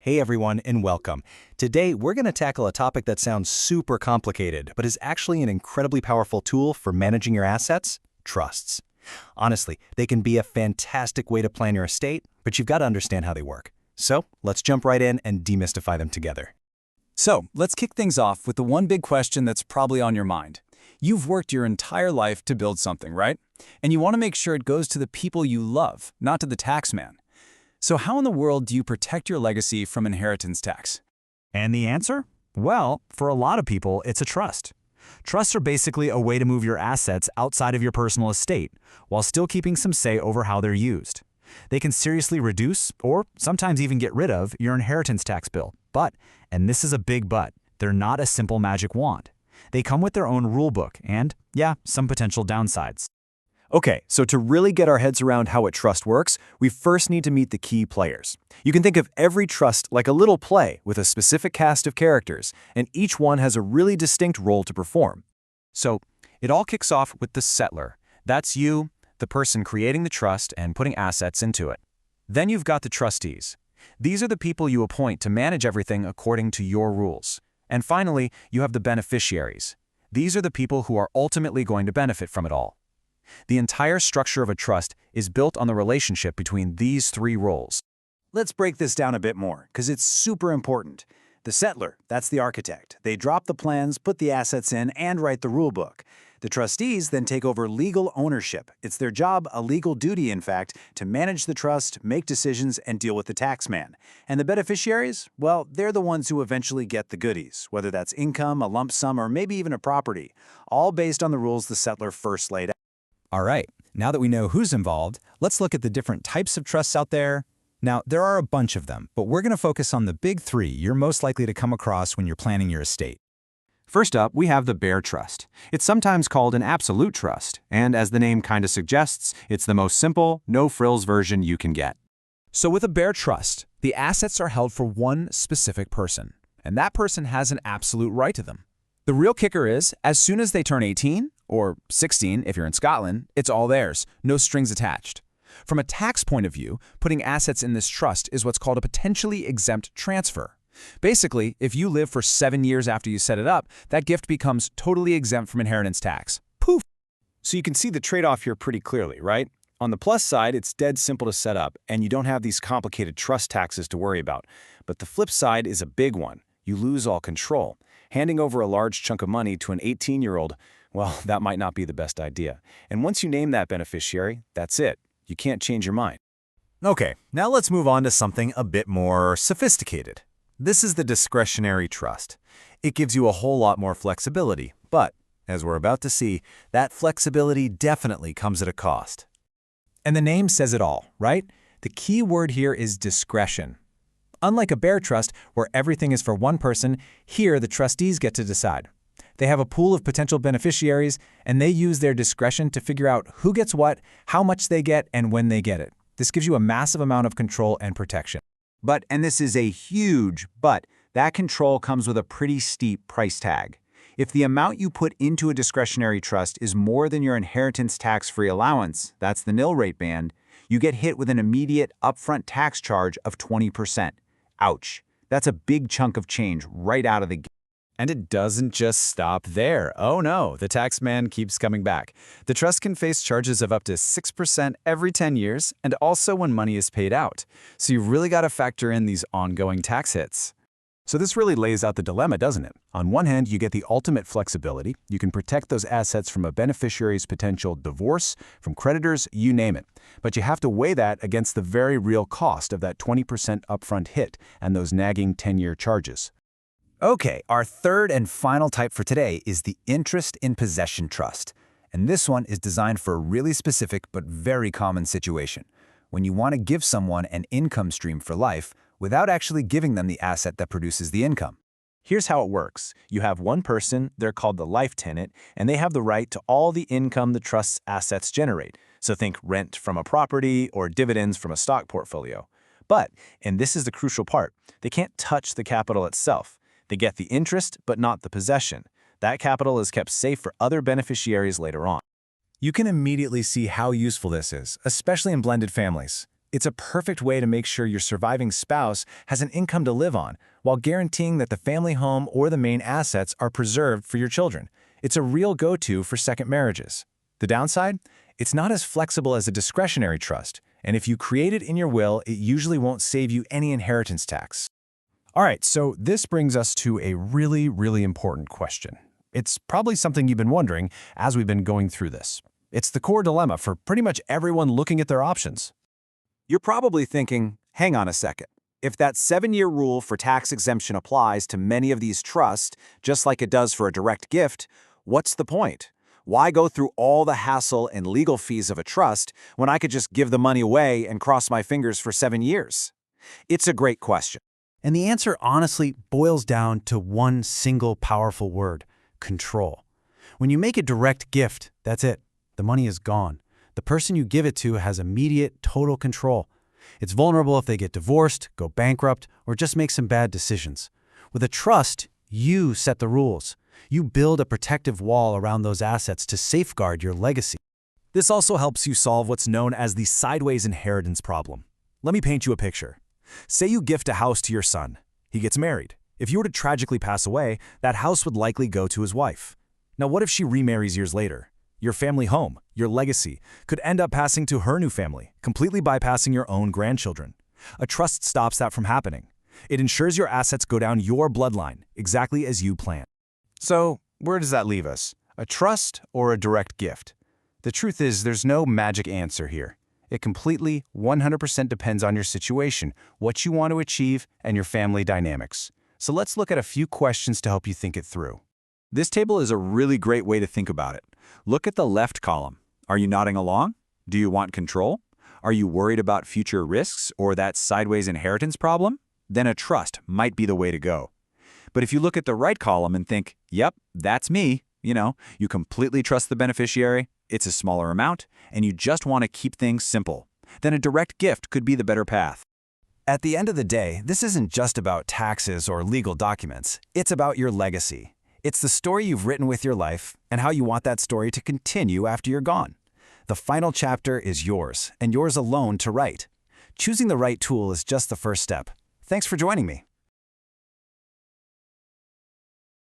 Hey everyone, and welcome. Today, we're going to tackle a topic that sounds super complicated, but is actually an incredibly powerful tool for managing your assets: trusts. Honestly, they can be a fantastic way to plan your estate, but you've got to understand how they work. So, let's jump right in and demystify them together. So, let's kick things off with the one big question that's probably on your mind. You've worked your entire life to build something, right? And you want to make sure it goes to the people you love, not to the tax man. So how in the world do you protect your legacy from inheritance tax? And the answer? Well, for a lot of people, it's a trust. Trusts are basically a way to move your assets outside of your personal estate, while still keeping some say over how they're used. They can seriously reduce, or sometimes even get rid of, your inheritance tax bill. But, and this is a big but, they're not a simple magic wand. They come with their own rulebook and, yeah, some potential downsides. Okay, so to really get our heads around how a trust works, we first need to meet the key players. You can think of every trust like a little play with a specific cast of characters, and each one has a really distinct role to perform. So, it all kicks off with the settlor. That's you, the person creating the trust and putting assets into it. Then you've got the trustees. These are the people you appoint to manage everything according to your rules. And finally, you have the beneficiaries. These are the people who are ultimately going to benefit from it all. The entire structure of a trust is built on the relationship between these three roles. Let's break this down a bit more, because it's super important. The settlor, that's the architect. They drop the plans, put the assets in, and write the rule book. The trustees then take over legal ownership. It's their job, a legal duty in fact, to manage the trust, make decisions, and deal with the tax man. And the beneficiaries? Well, they're the ones who eventually get the goodies, whether that's income, a lump sum, or maybe even a property, all based on the rules the settlor first laid out. All right, now that we know who's involved, let's look at the different types of trusts out there. Now, there are a bunch of them, but we're going to focus on the big three you're most likely to come across when you're planning your estate. First up, we have the bare trust. It's sometimes called an absolute trust, and as the name kind of suggests, it's the most simple, no-frills version you can get. So with a bare trust, the assets are held for one specific person, and that person has an absolute right to them. The real kicker is, as soon as they turn 18, or 16 if you're in Scotland, it's all theirs, no strings attached. From a tax point of view, putting assets in this trust is what's called a potentially exempt transfer. Basically, if you live for 7 years after you set it up, that gift becomes totally exempt from inheritance tax. Poof! So you can see the trade-off here pretty clearly, right? On the plus side, it's dead simple to set up, and you don't have these complicated trust taxes to worry about. But the flip side is a big one. You lose all control. Handing over a large chunk of money to an 18-year-old, well, that might not be the best idea. And once you name that beneficiary, that's it. You can't change your mind. Okay, now let's move on to something a bit more sophisticated. This is the discretionary trust. It gives you a whole lot more flexibility, but, as we're about to see, that flexibility definitely comes at a cost. And the name says it all, right? The key word here is discretion. Unlike a bare trust, where everything is for one person, here the trustees get to decide. They have a pool of potential beneficiaries, and they use their discretion to figure out who gets what, how much they get, and when they get it. This gives you a massive amount of control and protection. But, and this is a huge but, that control comes with a pretty steep price tag. If the amount you put into a discretionary trust is more than your inheritance tax-free allowance, that's the nil rate band, you get hit with an immediate upfront tax charge of 20%. Ouch. That's a big chunk of change right out of the gate. And it doesn't just stop there. Oh no, the tax man keeps coming back. The trust can face charges of up to 6% every 10 years, and also when money is paid out. So you really got to factor in these ongoing tax hits. So this really lays out the dilemma, doesn't it? On one hand, you get the ultimate flexibility. You can protect those assets from a beneficiary's potential divorce, from creditors, you name it. But you have to weigh that against the very real cost of that 20% upfront hit and those nagging 10-year charges. Okay, our third and final type for today is the interest in possession trust. And this one is designed for a really specific but very common situation. When you want to give someone an income stream for life without actually giving them the asset that produces the income. Here's how it works. You have one person, they're called the life tenant, and they have the right to all the income the trust's assets generate. So think rent from a property or dividends from a stock portfolio. But, and this is the crucial part, they can't touch the capital itself. They get the interest, but not the possession. That capital is kept safe for other beneficiaries later on. You can immediately see how useful this is, especially in blended families. It's a perfect way to make sure your surviving spouse has an income to live on, while guaranteeing that the family home or the main assets are preserved for your children. It's a real go-to for second marriages. The downside? It's not as flexible as a discretionary trust, and if you create it in your will, it usually won't save you any inheritance tax. All right, so this brings us to a really important question. It's probably something you've been wondering as we've been going through this. It's the core dilemma for pretty much everyone looking at their options. You're probably thinking, hang on a second. If that 7-year rule for tax exemption applies to many of these trusts, just like it does for a direct gift, what's the point? Why go through all the hassle and legal fees of a trust when I could just give the money away and cross my fingers for 7 years? It's a great question. And the answer honestly boils down to one single powerful word: control. When you make a direct gift, that's it. The money is gone. The person you give it to has immediate, total control. It's vulnerable if they get divorced, go bankrupt, or just make some bad decisions. With a trust, you set the rules. You build a protective wall around those assets to safeguard your legacy. This also helps you solve what's known as the sideways inheritance problem. Let me paint you a picture. Say you gift a house to your son. He gets married. If you were to tragically pass away, that house would likely go to his wife. Now, what if she remarries years later? Your family home, your legacy, could end up passing to her new family, completely bypassing your own grandchildren. A trust stops that from happening. It ensures your assets go down your bloodline, exactly as you plan. So, where does that leave us? A trust or a direct gift? The truth is, there's no magic answer here. It completely, 100% depends on your situation, what you want to achieve, and your family dynamics. So let's look at a few questions to help you think it through. This table is a really great way to think about it. Look at the left column. Are you nodding along? Do you want control? Are you worried about future risks or that sideways inheritance problem? Then a trust might be the way to go. But if you look at the right column and think, yep, that's me, you completely trust the beneficiary, it's a smaller amount, and you just want to keep things simple, then a direct gift could be the better path. At the end of the day, this isn't just about taxes or legal documents. It's about your legacy. It's the story you've written with your life and how you want that story to continue after you're gone. The final chapter is yours, and yours alone to write. Choosing the right tool is just the first step. Thanks for joining me.